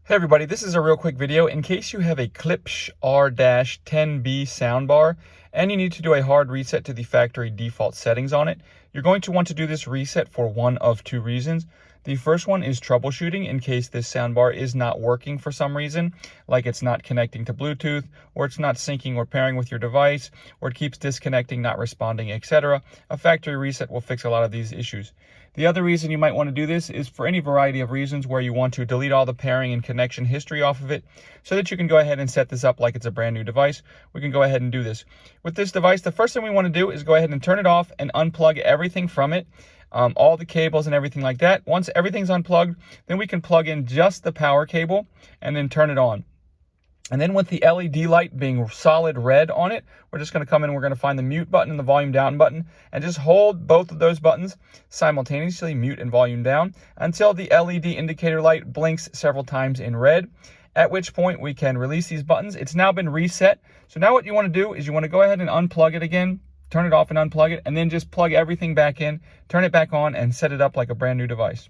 Hey everybody, this is a real quick video. In case you have a Klipsch R-10B soundbar and you need to do a hard reset to the factory default settings on it, you're going to want to do this reset for one of two reasons. The first one is troubleshooting in case this soundbar is not working for some reason, like it's not connecting to Bluetooth, or it's not syncing or pairing with your device, or it keeps disconnecting, not responding, etc. A factory reset will fix a lot of these issues. The other reason you might want to do this is for any variety of reasons where you want to delete all the pairing and connection history off of it so that you can go ahead and set this up like it's a brand new device. We can go ahead and do this. With this device, the first thing we want to do is go ahead and turn it off and unplug everything from it, all the cables and everything like that. Once everything's unplugged, then we can plug in just the power cable and then turn it on. And then with the LED light being solid red on it, we're just going to come in and we're going to find the mute button and the volume down button and just hold both of those buttons simultaneously, mute and volume down, until the LED indicator light blinks several times in red, at which point we can release these buttons. It's now been reset. So now what you want to do is you want to go ahead and unplug it again, turn it off and unplug it, and then just plug everything back in, turn it back on, and set it up like a brand new device.